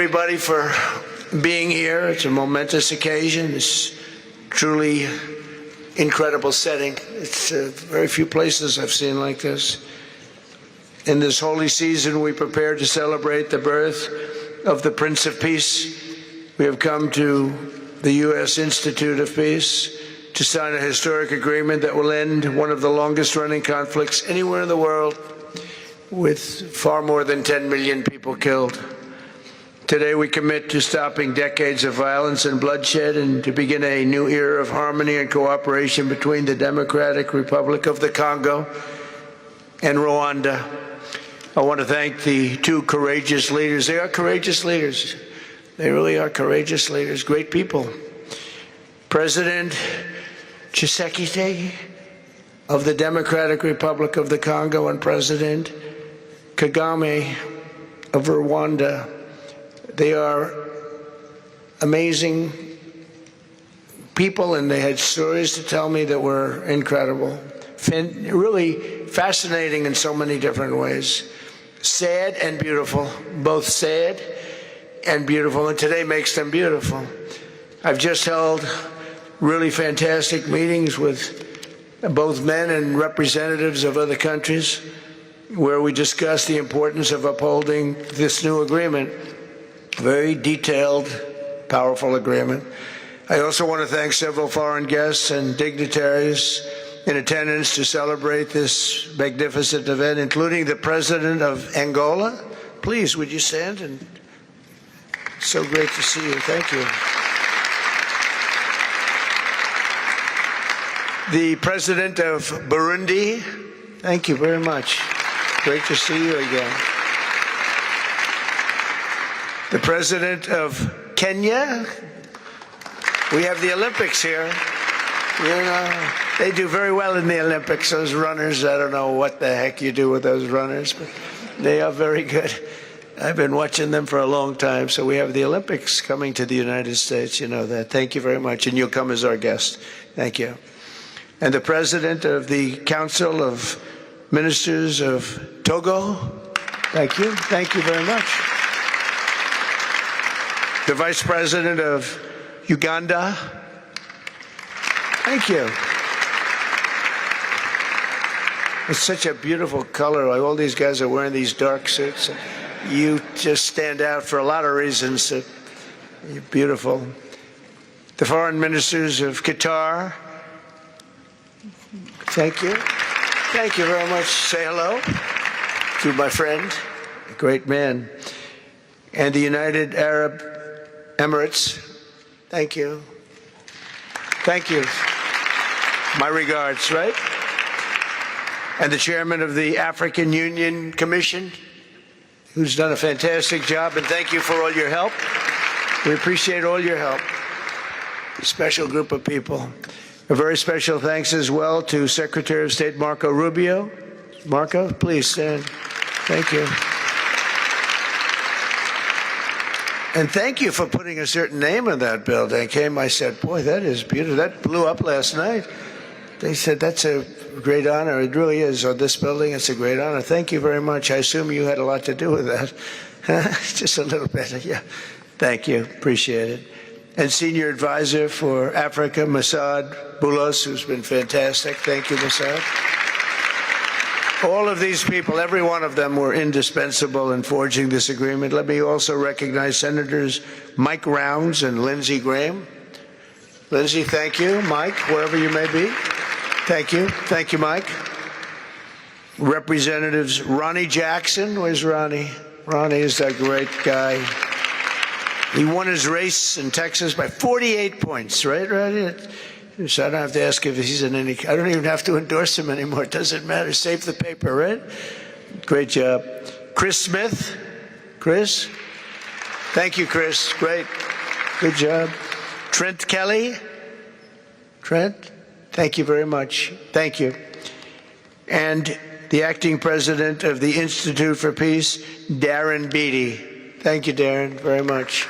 everybody for being here. It's a momentous occasion. It's truly incredible setting. It's very few places I've seen like this. In this holy season, we prepare to celebrate the birth of the Prince of Peace. We have come to the U.S. Institute of Peace to sign a historic agreement that will end one of the longest-running conflicts anywhere in the world, with far more than 10 million people killed. Today we commit to stopping decades of violence and bloodshed and to begin a new era of harmony and cooperation between the Democratic Republic of the Congo and Rwanda. I want to thank the two courageous leaders. They are courageous leaders. They really are courageous leaders, great people. President Tshisekedi of the Democratic Republic of the Congo and President Kagame of Rwanda. They are amazing people, and they had stories to tell me that were incredible. Really fascinating in so many different ways. Sad and beautiful, both sad and beautiful, and today makes them beautiful. I've just held really fantastic meetings with both men and representatives of other countries where we discussed the importance of upholding this new agreement. Very detailed, powerful agreement. I also want to thank several foreign guests and dignitaries in attendance to celebrate this magnificent event, including the President of Angola. Please, would you stand? And so great to see you. Thank you. The President of Burundi. Thank you very much. Great to see you again. The President of Kenya. We have the Olympics here. You know, they do very well in the Olympics, those runners. I don't know what the heck you do with those runners, but they are very good. I've been watching them for a long time. So we have the Olympics coming to the United States. You know that. Thank you very much. And you'll come as our guest. Thank you. And the President of the Council of Ministers of Togo. Thank you. Thank you very much. The Vice President of Uganda. Thank you. It's such a beautiful color. Like all these guys are wearing these dark suits. You just stand out for a lot of reasons. You're beautiful. The Foreign Ministers of Qatar. Thank you. Thank you very much. Say hello to my friend, a great man. And the United Arab Emirates. Thank you. Thank you. My regards, right? And the Chairman of the African Union Commission, who's done a fantastic job, and thank you for all your help. We appreciate all your help. A special group of people. A very special thanks as well to Secretary of State Marco Rubio. Marco, please stand. Thank you. And thank you for putting a certain name on that building. I said, boy, that is beautiful. That blew up last night. They said, that's a great honor. It really is. On this building, it's a great honor. Thank you very much. I assume you had a lot to do with that. Just a little bit. Yeah. Thank you. Appreciate it. And Senior Advisor for Africa, Masad Boulos, who's been fantastic. Thank you, Masad. All of these people, every one of them, were indispensable in forging this agreement. Let me also recognize Senators Mike Rounds and Lindsey Graham. Lindsey, thank you. Mike, wherever you may be. Thank you. Thank you, Mike. Representatives Ronnie Jackson. Where's Ronnie? Ronnie is that great guy. He won his race in Texas by 48 points, right, Ronnie? So I don't have to ask if he's in any. I don't even have to endorse him anymore. It doesn't matter. Save the paper, right? Great job. Chris Smith. Chris. Thank you, Chris. Great. Good job. Trent Kelly. Trent. Thank you very much. Thank you. And the acting president of the Institute for Peace, Darren Beatty. Thank you, Darren, very much.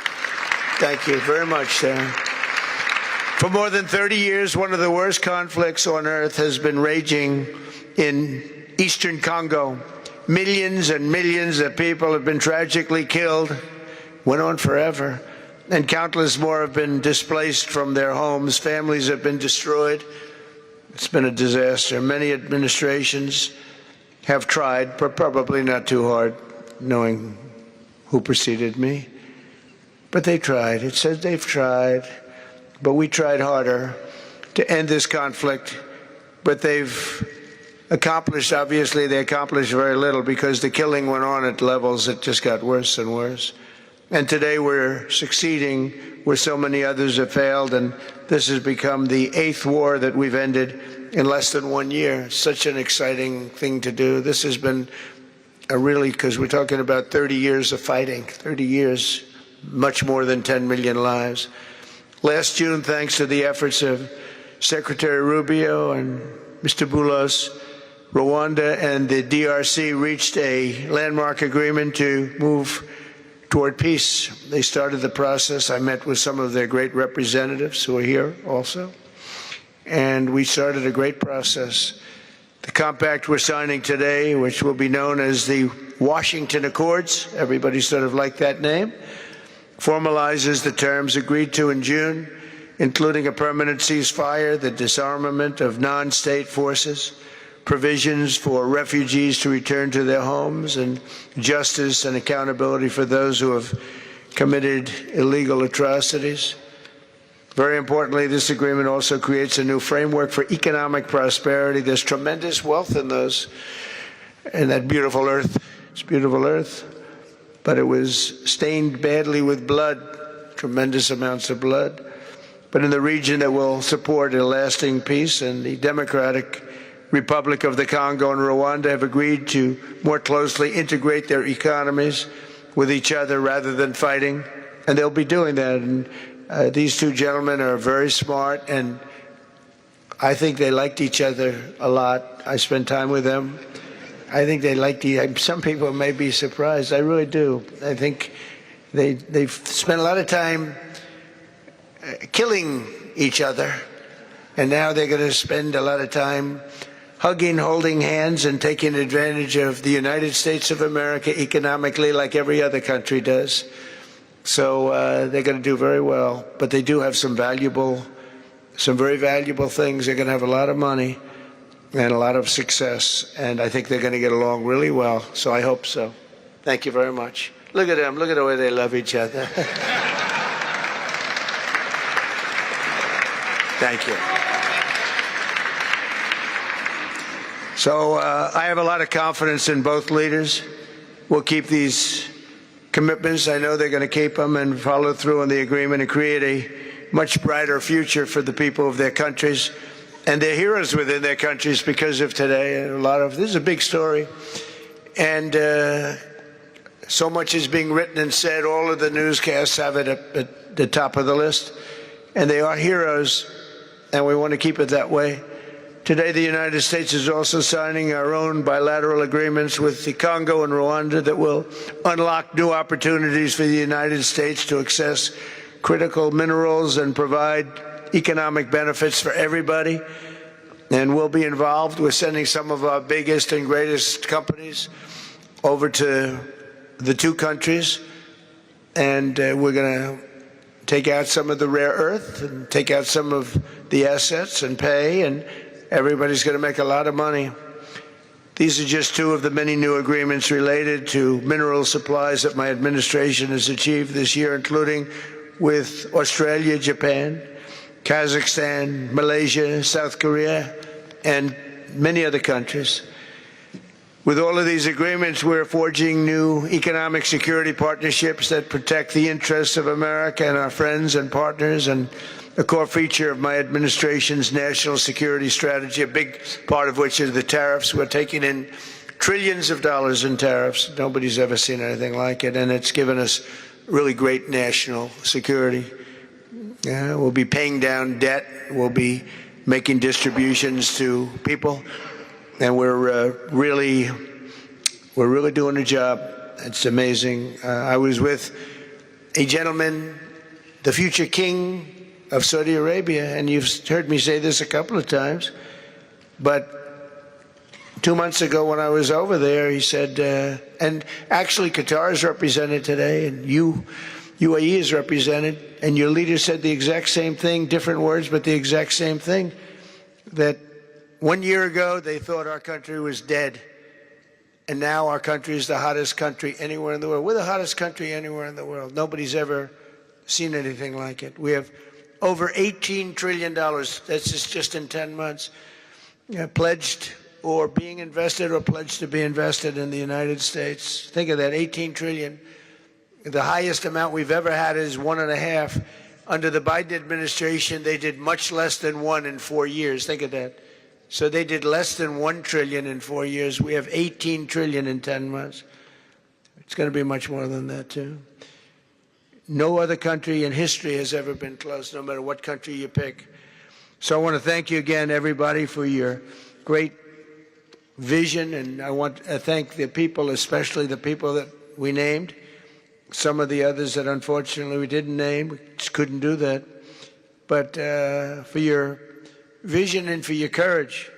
Thank you very much, Darren. For more than 30 years, one of the worst conflicts on earth has been raging in eastern Congo. Millions and millions of people have been tragically killed went on forever. And countless more have been displaced from their homes. Families have been destroyed. It's been a disaster. Many administrations have tried, but probably not too hard, knowing who preceded me. But they tried. It says they've tried. But we tried harder to end this conflict. But they've accomplished, obviously, they accomplished very little because the killing went on at levels that just got worse and worse. And today we're succeeding where so many others have failed, and this has become the 8th war that we've ended in less than 1 year. Such an exciting thing to do. This has been a really, because we're talking about 30 years of fighting, 30 years, much more than 10 million lives. Last June, thanks to the efforts of Secretary Rubio and Mr. Boulos, Rwanda and the DRC reached a landmark agreement to move toward peace. They started the process. I met with some of their great representatives who are here also, and we started a great process. The compact we're signing today, which will be known as the Washington Accords, everybody sort of liked that name, formalizes the terms agreed to in June, including a permanent ceasefire, the disarmament of non-state forces, provisions for refugees to return to their homes, and justice and accountability for those who have committed illegal atrocities. Very importantly, this agreement also creates a new framework for economic prosperity. There's tremendous wealth in that beautiful earth. It's beautiful earth, but it was stained badly with blood, tremendous amounts of blood. But in the region that will support a lasting peace, and the Democratic Republic of the Congo and Rwanda have agreed to more closely integrate their economies with each other rather than fighting, and they'll be doing that. And these two gentlemen are very smart, and I think they liked each other a lot. I spent time with them. I think they liked some people may be surprised. I really do. I think they've spent a lot of time killing each other, and now they're going to spend a lot of time hugging, holding hands, and taking advantage of the United States of America economically like every other country does. So they're going to do very well. But they do have some very valuable things. They're going to have a lot of money and a lot of success. And I think they're going to get along really well. So I hope so. Thank you very much. Look at them. Look at the way they love each other. Thank you. So I have a lot of confidence in both leaders. We'll keep these commitments. I know they're going to keep them and follow through on the agreement and create a much brighter future for the people of their countries and their heroes within their countries because of today. This is a big story. And so much is being written and said. All of the newscasts have it at the top of the list. And they are heroes, and we want to keep it that way. Today, the United States is also signing our own bilateral agreements with the Congo and Rwanda that will unlock new opportunities for the United States to access critical minerals and provide economic benefits for everybody. And we'll be involved with sending some of our biggest and greatest companies over to the two countries. And we're going to take out some of the rare earth and take out some of the assets and pay, and everybody's going to make a lot of money. These are just two of the many new agreements related to mineral supplies that my administration has achieved this year, including with Australia, Japan, Kazakhstan, Malaysia, South Korea, and many other countries. With all of these agreements, we're forging new economic security partnerships that protect the interests of America and our friends and partners, and a core feature of my administration's national security strategy, a big part of which is the tariffs. We're taking in trillions of dollars in tariffs. Nobody's ever seen anything like it, and it's given us really great national security. We'll be paying down debt. We'll be making distributions to people. And we're really doing a job. It's amazing. I was with a gentleman, the future king of Saudi Arabia, and you've heard me say this a couple of times, but 2 months ago when I was over there, he said, and actually Qatar is represented today, and UAE is represented, and your leader said the exact same thing, different words, but the exact same thing, that 1 year ago they thought our country was dead, and now our country is the hottest country anywhere in the world. We're the hottest country anywhere in the world. Nobody's ever seen anything like it. We have over $18 trillion, that's just in 10 months, pledged or being invested or pledged to be invested in the United States. Think of that, 18 trillion. The highest amount we've ever had is 1.5. Under the Biden administration, they did much less than 1 in 4 years. Think of that. So they did less than 1 trillion in 4 years. We have 18 trillion in 10 months. It's going to be much more than that, too. No other country in history has ever been close, no matter what country you pick. So I want to thank you again, everybody, for your great vision, and I want to thank the people, especially the people that we named. Some of the others that unfortunately we didn't name, we just couldn't do that. But for your vision and for your courage,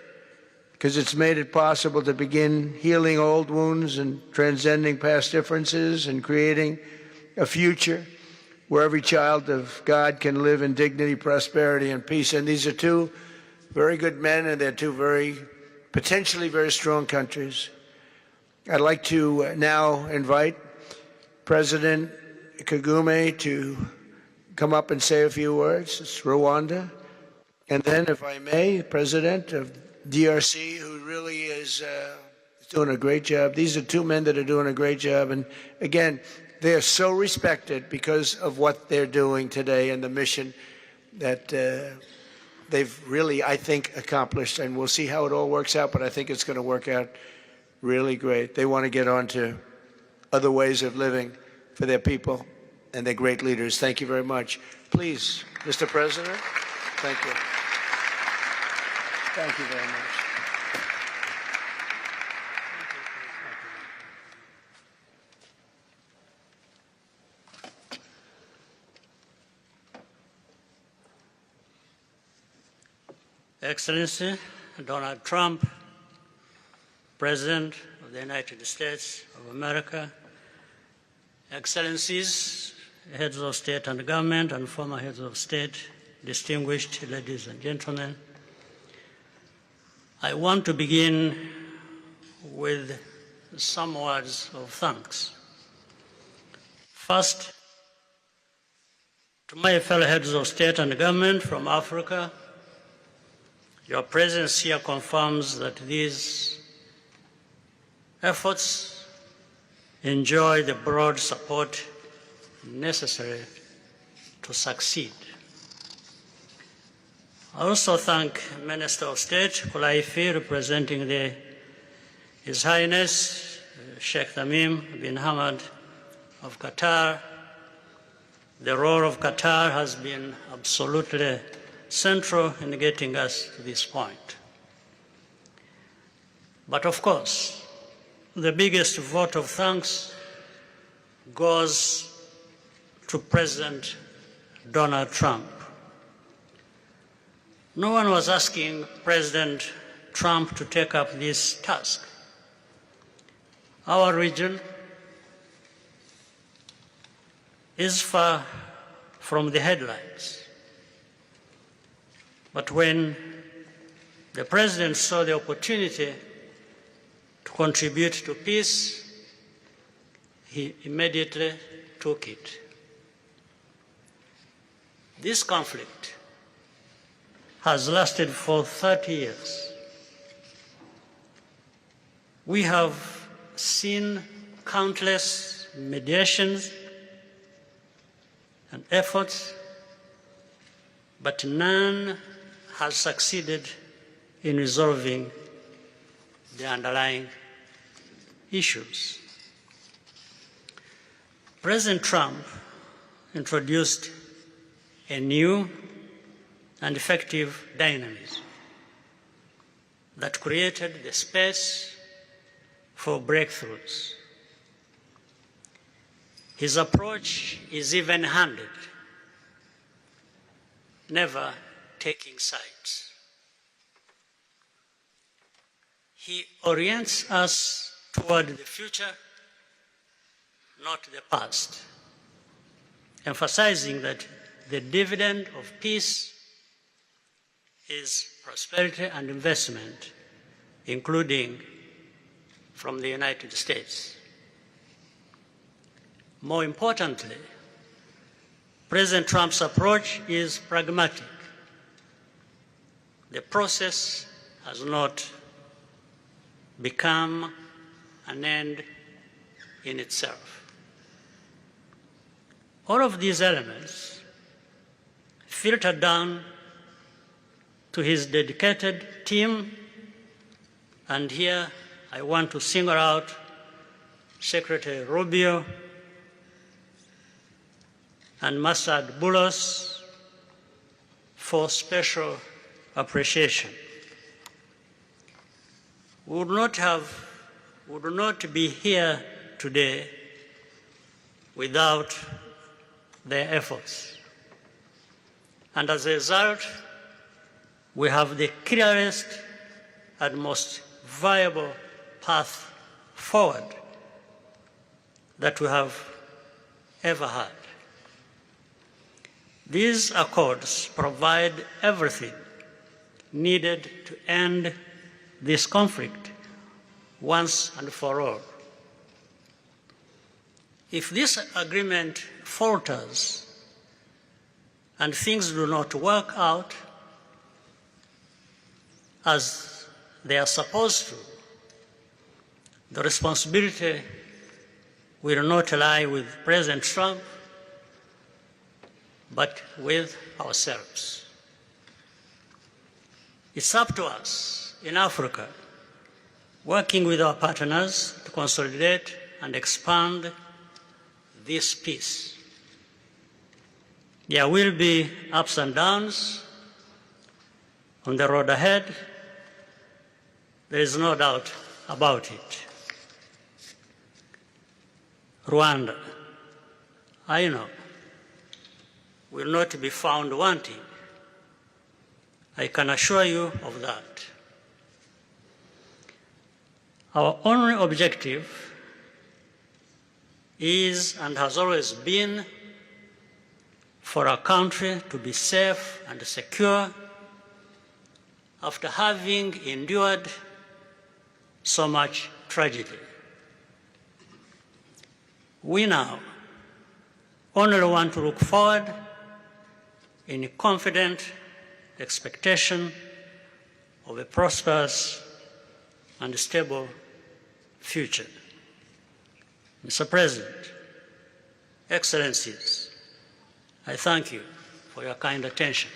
because it's made it possible to begin healing old wounds and transcending past differences and creating a future where every child of God can live in dignity, prosperity, and peace. And these are two very good men, and they're two potentially very strong countries. I'd like to now invite President Kagame to come up and say a few words. It's Rwanda. And then, if I may, President of DRC, who really is doing a great job. These are two men that are doing a great job. And again, they are so respected because of what they're doing today and the mission that they've really, I think, accomplished. And we'll see how it all works out, but I think it's going to work out really great. They want to get on to other ways of living for their people, and they're great leaders. Thank you very much. Please, Mr. President, thank you. Thank you very much. Excellency Donald Trump, President of the United States of America, Excellencies, heads of state and government, and former heads of state, distinguished ladies and gentlemen, I want to begin with some words of thanks. First, to my fellow heads of state and government from Africa, your presence here confirms that these efforts enjoy the broad support necessary to succeed. I also thank Minister of State Kulaifi, representing His Highness Sheikh Tamim bin Hamad of Qatar. The role of Qatar has been absolutely central in getting us to this point. But of course, the biggest vote of thanks goes to President Donald Trump. No one was asking President Trump to take up this task. Our region is far from the headlines. But when the President saw the opportunity to contribute to peace, he immediately took it. This conflict has lasted for 30 years. We have seen countless mediations and efforts, but none has succeeded in resolving the underlying issues. President Trump introduced a new and effective dynamism that created the space for breakthroughs. His approach is even-handed, never taking sides. He orients us toward the future, not the past, emphasizing that the dividend of peace is prosperity and investment, including from the United States. More importantly, President Trump's approach is pragmatic. The process has not become an end in itself. All of these elements filter down to his dedicated team, and here I want to single out Secretary Rubio and Masad Boulos for special appreciation. We would not be here today without their efforts. And as a result, we have the clearest and most viable path forward that we have ever had. These accords provide everything needed to end this conflict once and for all. If this agreement falters and things do not work out as they are supposed to, the responsibility will not lie with President Trump, but with ourselves. It's up to us in Africa, working with our partners to consolidate and expand this peace. There will be ups and downs on the road ahead. There is no doubt about it. Rwanda, I know, will not be found wanting. I can assure you of that. Our only objective is and has always been for our country to be safe and secure after having endured so much tragedy. We now only want to look forward in confident expectation of a prosperous and stable future. Mr. President, Excellencies, I thank you for your kind attention.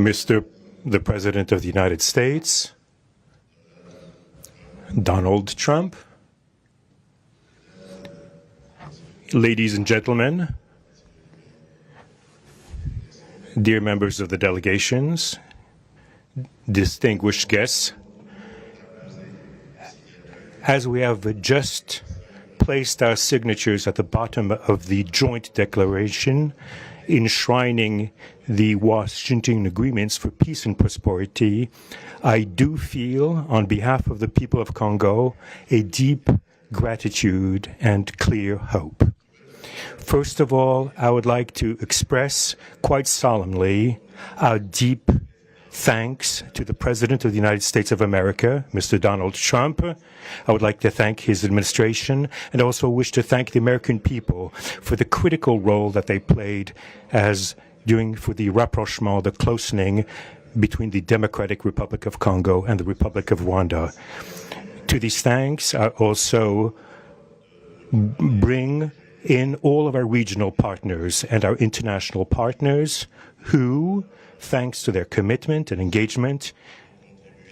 Mr. the President of the United States, Donald Trump, ladies and gentlemen, dear members of the delegations, distinguished guests, as we have just placed our signatures at the bottom of the joint declaration enshrining the Washington agreements for peace and prosperity, I do feel, on behalf of the people of Congo, a deep gratitude and clear hope. First of all, I would like to express quite solemnly our deep thanks to the President of the United States of America, Mr. Donald Trump. I would like to thank his administration and also wish to thank the American people for the critical role that they played for the rapprochement, the closening between the Democratic Republic of Congo and the Republic of Rwanda. To these thanks, I also bring in all of our regional partners and our international partners who, thanks to their commitment and engagement,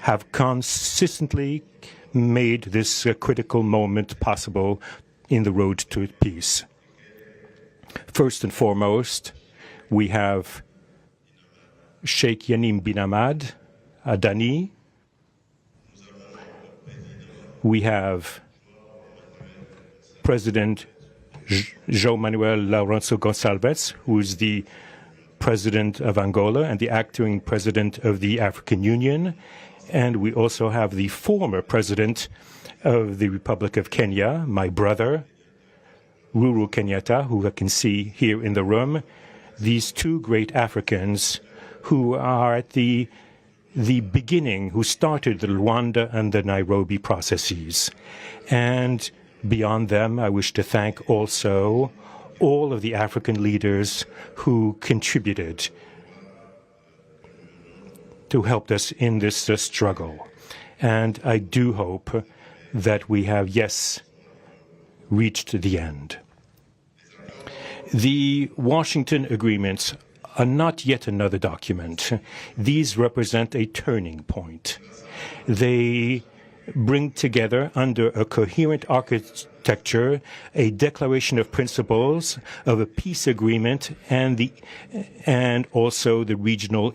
have consistently made this critical moment possible in the road to peace. First and foremost, we have Sheikh Yanim bin Ahmad Adani. We have President João Manuel Lourenço Gonçalves, who is the President of Angola and the acting President of the African Union. And we also have the former President of the Republic of Kenya, my brother, Uhuru Kenyatta, who I can see here in the room. These two great Africans who are at the beginning, who started the Rwanda and the Nairobi processes. And beyond them, I wish to thank also all of the African leaders who contributed to help us in this struggle. And I do hope that we have, yes, reached the end. The Washington agreements are not yet another document. These represent a turning point. They bring together under a coherent architecture a declaration of principles of a peace agreement and also the regional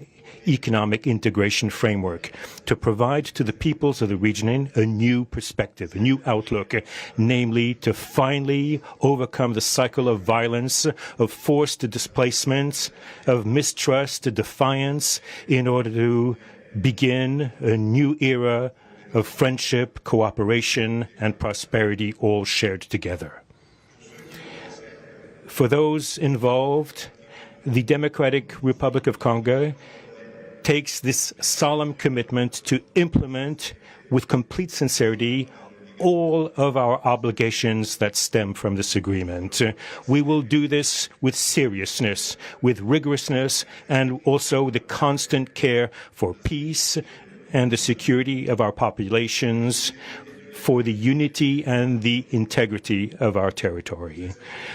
economic integration framework to provide to the peoples of the region a new perspective, a new outlook, namely to finally overcome the cycle of violence, of forced displacements, of mistrust, defiance, in order to begin a new era of friendship, cooperation, and prosperity all shared together. For those involved, the Democratic Republic of Congo takes this solemn commitment to implement with complete sincerity all of our obligations that stem from this agreement. We will do this with seriousness, with rigorousness, and also the constant care for peace and the security of our populations, for the unity and the integrity of our territory.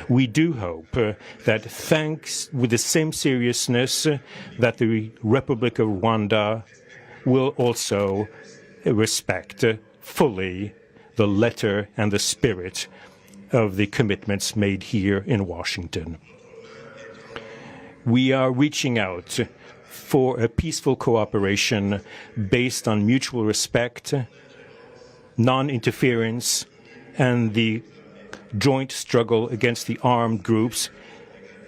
We do hope that thanks with the same seriousness that the Republic of Rwanda will also respect fully the letter and the spirit of the commitments made here in Washington. We are reaching out for a peaceful cooperation based on mutual respect, non-interference, and the joint struggle against the armed groups,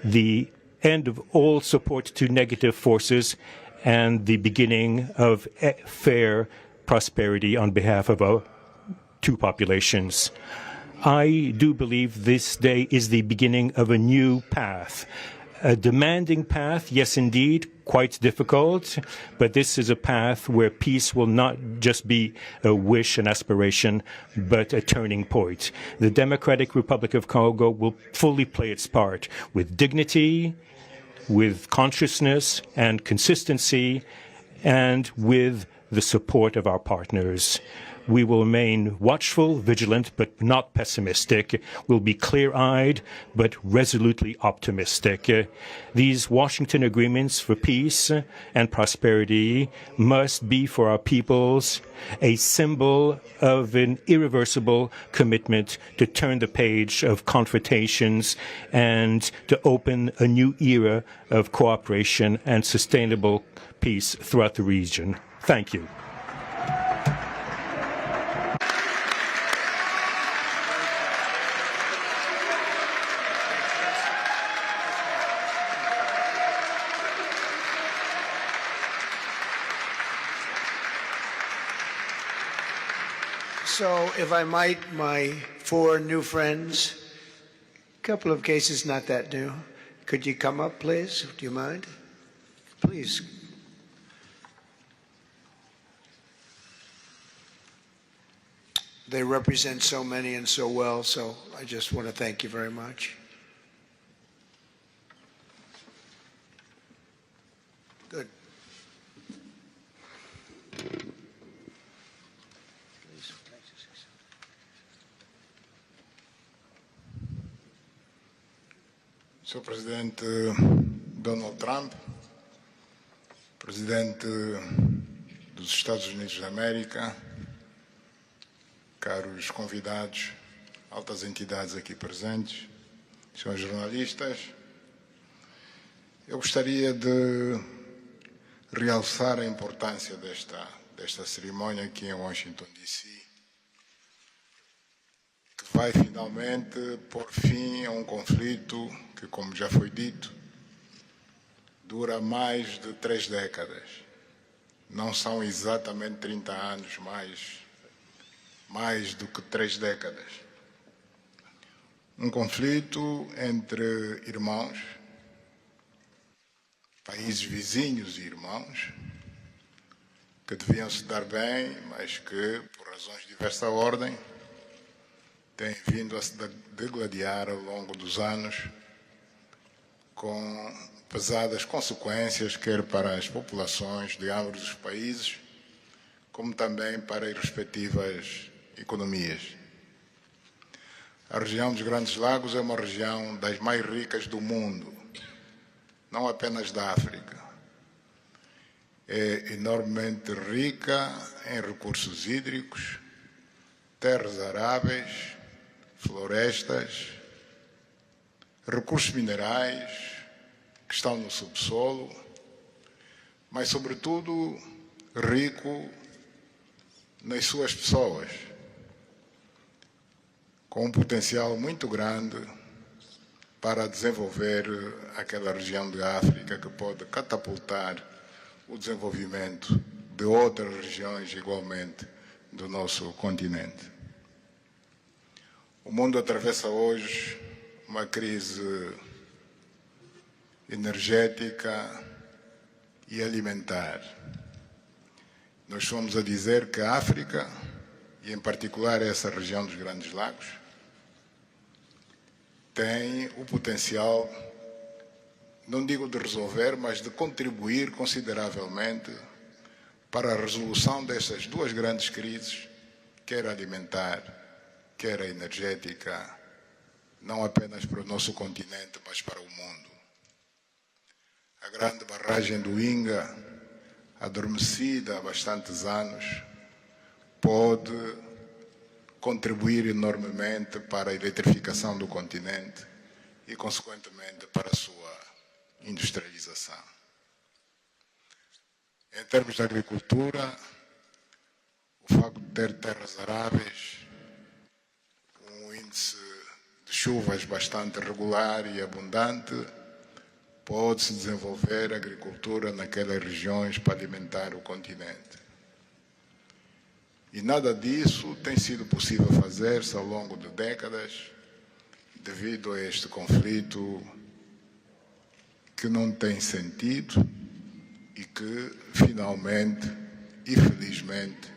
the end of all support to negative forces, and the beginning of fair prosperity on behalf of our two populations. I do believe this day is the beginning of a new path. A demanding path, yes, indeed, quite difficult, but this is a path where peace will not just be a wish, an aspiration, but a turning point. The Democratic Republic of Congo will fully play its part with dignity, with consciousness and consistency, and with the support of our partners. We will remain watchful, vigilant, but not pessimistic. We'll be clear-eyed, but resolutely optimistic. These Washington agreements for peace and prosperity must be for our peoples a symbol of an irreversible commitment to turn the page of confrontations and to open a new era of cooperation and sustainable peace throughout the region. Thank you. So, if I might, my four new friends, a couple of cases not that new. Could you come up, please? Do you mind? Please. They represent so many and so well, so I just want to thank you very much. Good. Sr. Presidente Donald Trump, Presidente dos Estados Unidos da América, caros convidados, altas entidades aqui presentes, senhores jornalistas, eu gostaria de realçar a importância desta cerimônia aqui em Washington, D.C., que vai finalmente pôr fim a um conflito que, como já foi dito, dura mais de 3 décadas. Não são exatamente 30 anos, mas mais do que 3 décadas. Um conflito entre irmãos, países vizinhos e irmãos, que deviam se dar bem, mas que, por razões de diversa ordem, têm vindo a se degladiar ao longo dos anos, com pesadas consequências, quer para as populações de ambos os países, como também para as respectivas economias. A região dos Grandes Lagos é uma região das mais ricas do mundo, não apenas da África. É enormemente rica em recursos hídricos, terras aráveis, florestas, recursos minerais que estão no subsolo, mas, sobretudo, rico nas suas pessoas, com um potencial muito grande para desenvolver aquela região de África que pode catapultar o desenvolvimento de outras regiões igualmente do nosso continente. O mundo atravessa hoje uma crise energética e alimentar. Nós somos a dizer que a África, e em particular essa região dos Grandes Lagos, tem o potencial, não digo de resolver, mas de contribuir consideravelmente para a resolução dessas duas grandes crises, quer alimentar, quer a energética, não apenas para o nosso continente, mas para o mundo. A grande barragem do Inga, adormecida há bastantes anos, pode contribuir enormemente para a eletrificação do continente e, consequentemente, para a sua industrialização. Em termos de agricultura, o facto de ter terras aráveis, um índice de chuvas bastante regular e abundante, pode-se desenvolver agricultura naquelas regiões para alimentar o continente. E nada disso tem sido possível fazer-se ao longo de décadas, devido a este conflito que não tem sentido e que, finalmente e felizmente,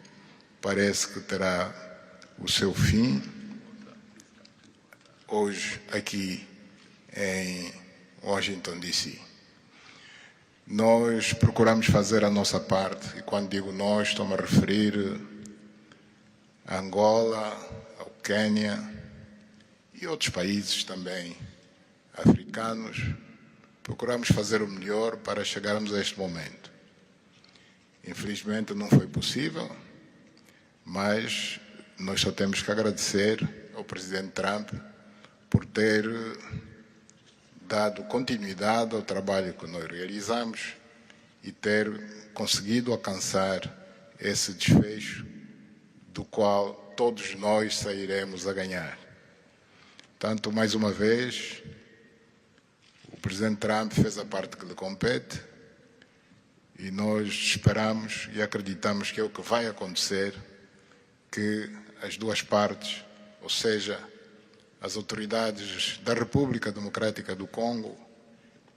parece que terá o seu fim hoje aqui em Washington, D.C. Nós procuramos fazer a nossa parte, e quando digo nós, estou-me a referir a Angola, ao Quênia e outros países também africanos. Procuramos fazer o melhor para chegarmos a este momento. Infelizmente não foi possível, mas nós só temos que agradecer ao presidente Trump por ter dado continuidade ao trabalho que nós realizamos e ter conseguido alcançar esse desfecho do qual todos nós sairemos a ganhar. Portanto, mais uma vez, o presidente Trump fez a parte que lhe compete e nós esperamos e acreditamos que é o que vai acontecer, que as duas partes, ou seja, as autoridades da República Democrática do Congo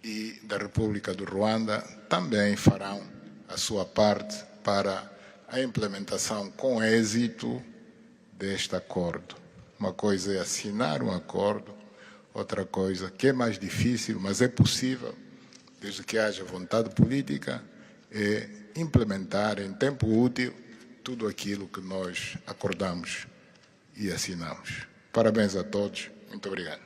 e da República do Rwanda também farão a sua parte para a implementação com êxito deste acordo. Uma coisa é assinar um acordo, outra coisa que é mais difícil, mas é possível, desde que haja vontade política, é implementar em tempo útil tudo aquilo que nós acordamos e assinamos. Parabéns a todos. Muito obrigado.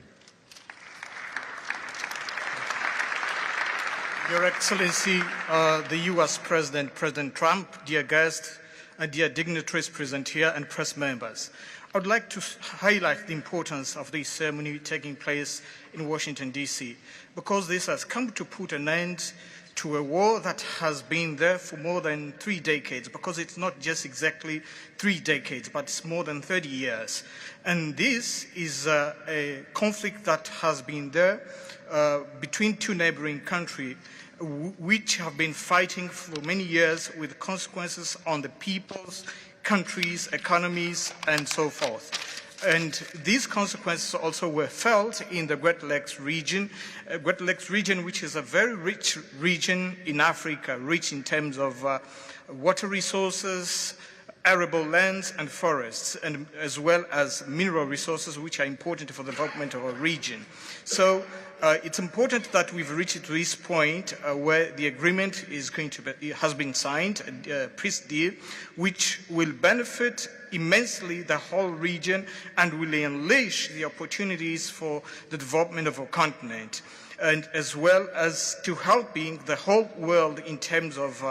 Your Excellency, the U.S. President, President Trump, dear guests, and dear dignitaries present here and press members. I would like to highlight the importance of this ceremony taking place in Washington, D.C., because this has come to put an end to a war that has been there for more than 3 decades, because it's not just exactly 3 decades, but it's more than 30 years. And this is a conflict that has been there between two neighboring countries, which have been fighting for many years with consequences on the peoples, countries, economies, and so forth. And these consequences also were felt in the Great Lakes region, which is a very rich region in Africa, rich in terms of water resources, arable lands and forests, and as well as mineral resources, which are important for the development of a region. So it's important that we've reached to this point where the agreement has been signed, a peace deal, which will benefit immensely the whole region and will unleash the opportunities for the development of our continent, and as well as to helping the whole world in terms of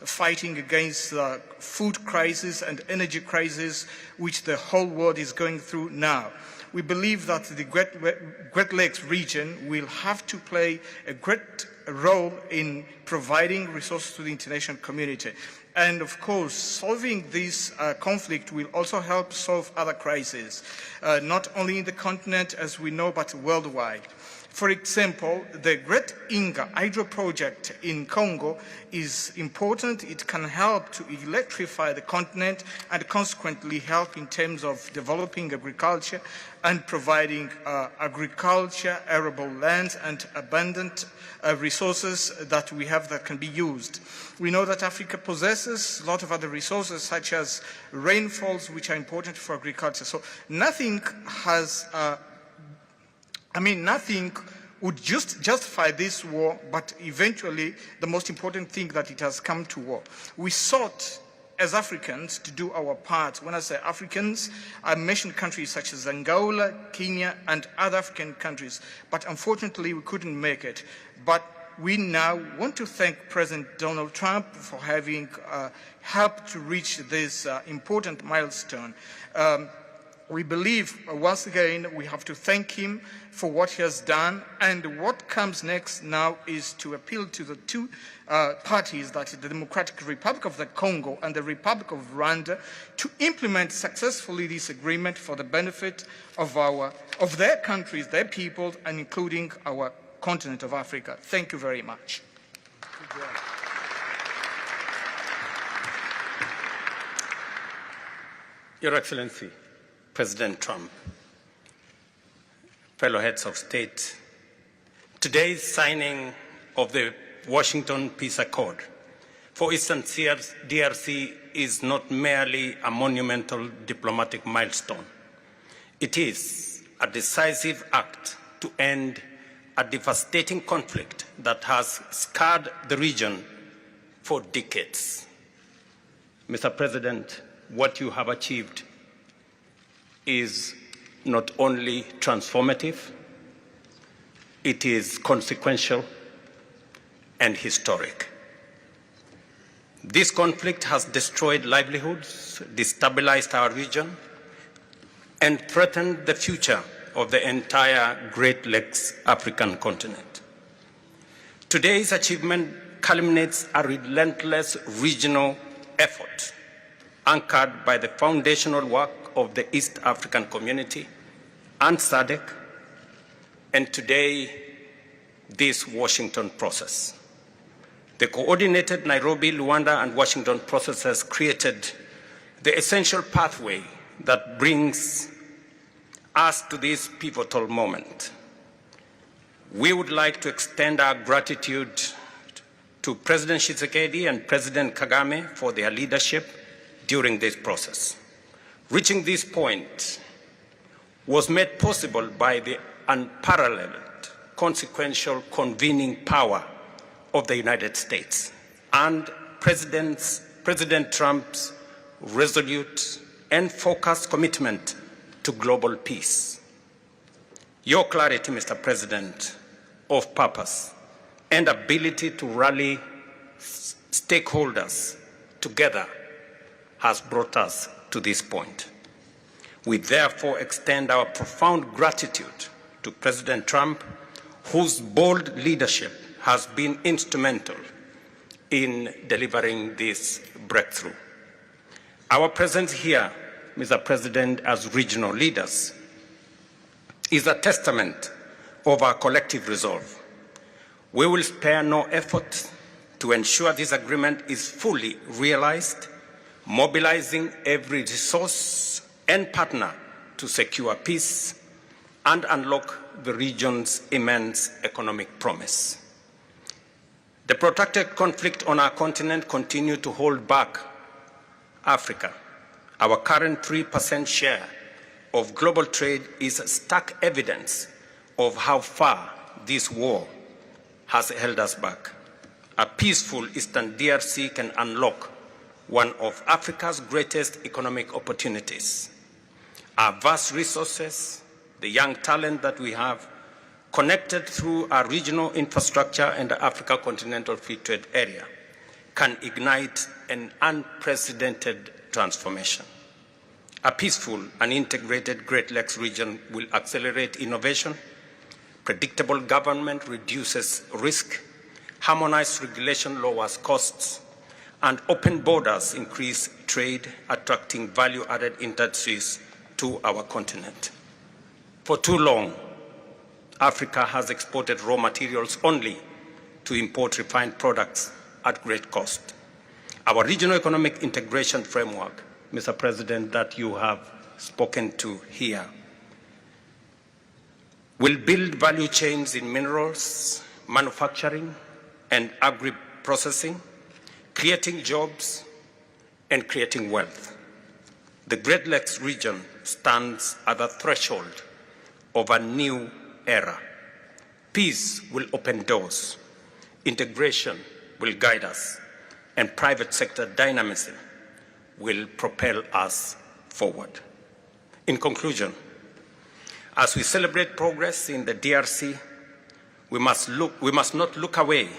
fighting against the food crisis and energy crisis which the whole world is going through now. We believe that the Great Lakes region will have to play a great role in providing resources to the international community. And of course, solving this conflict will also help solve other crises, not only in the continent as we know, but worldwide. For example, the Great Inga hydro project in Congo is important. It can help to electrify the continent and consequently help in terms of developing agriculture and providing agriculture, arable lands, and abundant resources that we have that can be used. We know that Africa possesses a lot of other resources such as rainfalls, which are important for agriculture. So nothing would just justify this war, but eventually the most important thing that it has come to war. We sought as Africans to do our part. When I say Africans, I mention countries such as Angola, Kenya, and other African countries, but unfortunately we couldn't make it. But we now want to thank President Donald Trump for having helped to reach this important milestone. We believe, once again, we have to thank him for what he has done, and what comes next now is to appeal to the two parties, that is the Democratic Republic of the Congo and the Republic of Rwanda, to implement successfully this agreement for the benefit of their countries, their people, and including our continent of Africa. Thank you very much. Your Excellency, President Trump, fellow heads of state, today's signing of the Washington Peace Accord for Eastern DRC is not merely a monumental diplomatic milestone. It is a decisive act to end a devastating conflict that has scarred the region for decades. Mr. President, what you have achieved is not only transformative, it is consequential and historic. This conflict has destroyed livelihoods, destabilized our region, and threatened the future of the entire Great Lakes African continent. Today's achievement culminates a relentless regional effort anchored by the foundational work of the East African Community and SADC, and today, this Washington process. The coordinated Nairobi, Rwanda, and Washington processes created the essential pathway that brings us to this pivotal moment. We would like to extend our gratitude to President Tshisekedi and President Kagame for their leadership during this process. Reaching this point was made possible by the unparalleled consequential convening power of the United States and President Trump's resolute and focused commitment to global peace. Your clarity, Mr. President, of purpose and ability to rally stakeholders together has brought us to this point. We therefore extend our profound gratitude to President Trump, whose bold leadership has been instrumental in delivering this breakthrough. Our presence here, Mr. President, as regional leaders, is a testament of our collective resolve. We will spare no effort to ensure this agreement is fully realized, mobilizing every resource and partner to secure peace and unlock the region's immense economic promise. The protracted conflict on our continent continues to hold back Africa. Our current 3% share of global trade is stark evidence of how far this war has held us back. A peaceful Eastern DRC can unlock one of Africa's greatest economic opportunities. Our vast resources, the young talent that we have, connected through our regional infrastructure and the Africa Continental Free Trade Area, can ignite an unprecedented transformation. A peaceful and integrated Great Lakes region will accelerate innovation, predictable government reduces risk, harmonized regulation lowers costs, and open borders increase trade, attracting value-added industries to our continent. For too long, Africa has exported raw materials only to import refined products at great cost. Our regional economic integration framework, Mr. President, that you have spoken to here, will build value chains in minerals, manufacturing, and agri-processing, creating jobs and creating wealth. The Great Lakes region stands at the threshold of a new era. Peace will open doors, integration will guide us, and private sector dynamism will propel us forward. In conclusion, as we celebrate progress in the DRC, we must not look away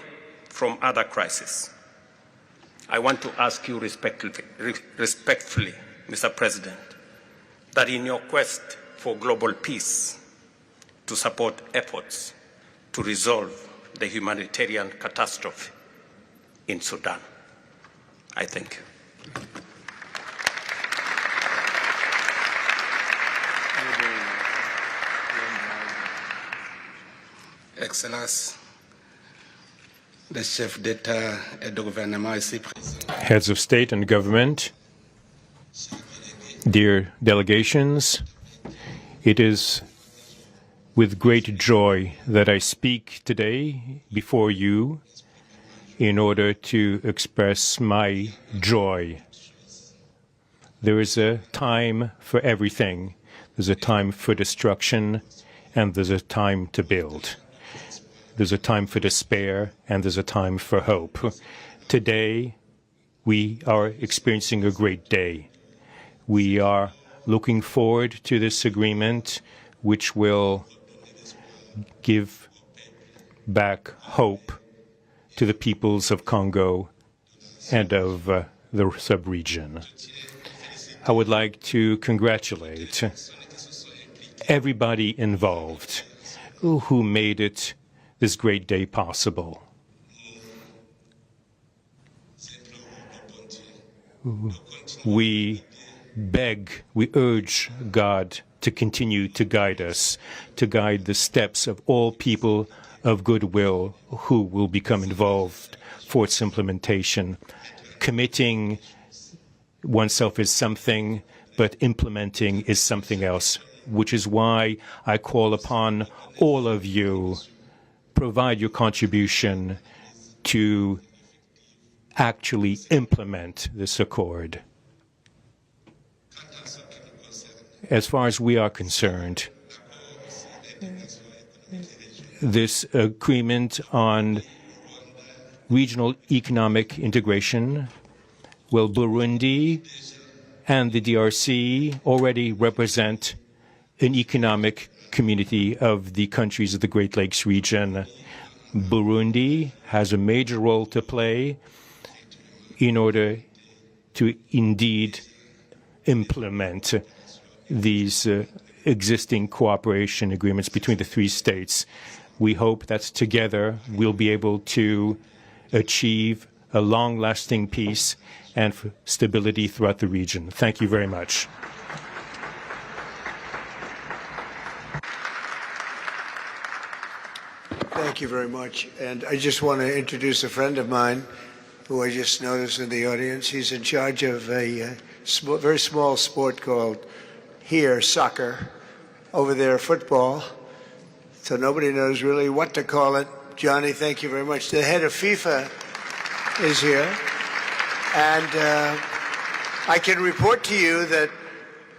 from other crises. I want to ask you respectfully, Mr. President, that in your quest for global peace, to support efforts to resolve the humanitarian catastrophe in Sudan. I thank you. Excellence, le chef d'État et de gouvernement ici présent. Heads of state and government, dear delegations, it is with great joy that I speak today before you in order to express my joy. There is a time for everything. There's a time for destruction, and there's a time to build. There's a time for despair, and there's a time for hope. Today, we are experiencing a great day. We are looking forward to this agreement, which will give back hope to the peoples of Congo and of the sub-region. I would like to congratulate everybody involved who made it this great day possible. We urge God to continue to guide us, to guide the steps of all people of goodwill who will become involved for its implementation. Committing oneself is something, but implementing is something else, which is why I call upon all of you, provide your contribution to actually implement this accord. As far as we are concerned, this agreement on regional economic integration, well, Burundi and the DRC already represent an economic community of the countries of the Great Lakes region. Burundi has a major role to play in order to indeed implement these existing cooperation agreements between the three states. We hope that together we'll be able to achieve a long-lasting peace and stability throughout the region. Thank you very much. Thank you very much. And I just want to introduce a friend of mine who I just noticed in the audience. He's in charge of a very small sport called here soccer, over there football. So nobody knows really what to call it. Johnny, thank you very much. The head of FIFA is here. And I can report to you that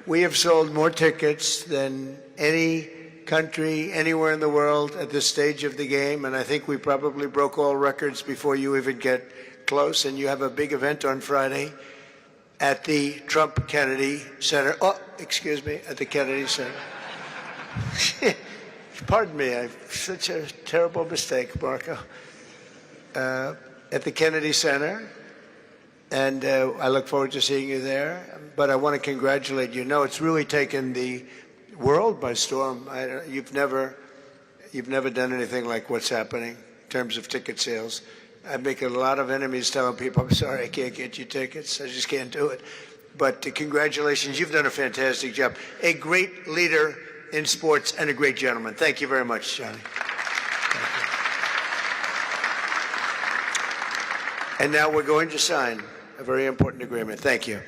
we have sold more tickets than any country anywhere in the world at this stage of the game, and I think we probably broke all records before you even get close. And you have a big event on Friday at the Trump Kennedy Center. Oh, excuse me, at the Kennedy Center. Pardon me, I've such a terrible mistake, Marco. At the Kennedy Center, and I look forward to seeing you there. But I want to congratulate you. No, it's really taken the world by storm. You've never done anything like what's happening in terms of ticket sales. I'm making a lot of enemies telling people, I'm sorry, I can't get you tickets. I just can't do it. But congratulations, you've done a fantastic job. A great leader in sports and a great gentleman. Thank you very much, Johnny. Thank you. And now we're going to sign a very important agreement. Thank you.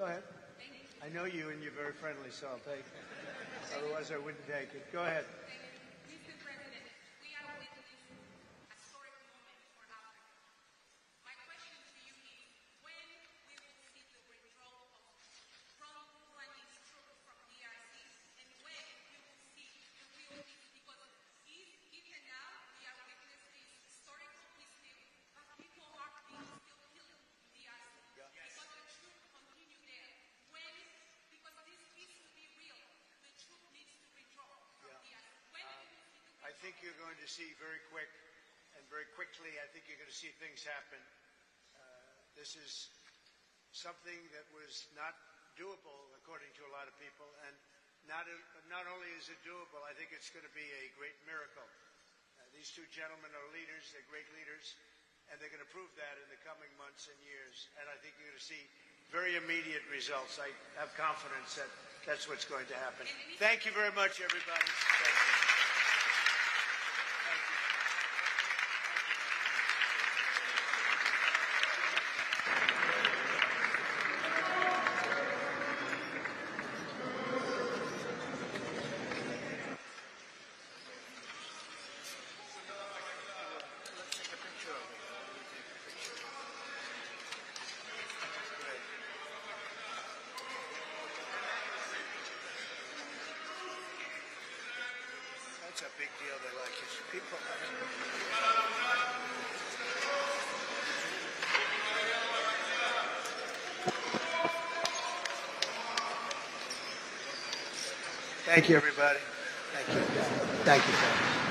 Go ahead. I know you and you're very friendly, so I'll take it. Otherwise, I wouldn't take it. Go ahead. Mr. President, we are witnessing a historic moment for Africa. My question to you is, when we will see the withdrawal of front-running troops from DRC, and when we will see the real peace? Because even now, we are witnessing historical history of people are being still killed in DRC. Because the troops continue there. Because this peace will be real, the troop needs to withdraw from DRC. When we will see the I think you're going to see very quick and very quickly, I think you're going to see things happen. This is something that was not doable, according to a lot of people, and not only is it doable, I think it's going to be a great miracle. These two gentlemen are leaders, they're great leaders, and they're going to prove that in the coming months and years. And I think you're going to see very immediate results. I have confidence that that's what's going to happen. Thank you very much, everybody. Thank you. That's a big deal. They like his people. Thank you, everybody. Thank you. Thank you.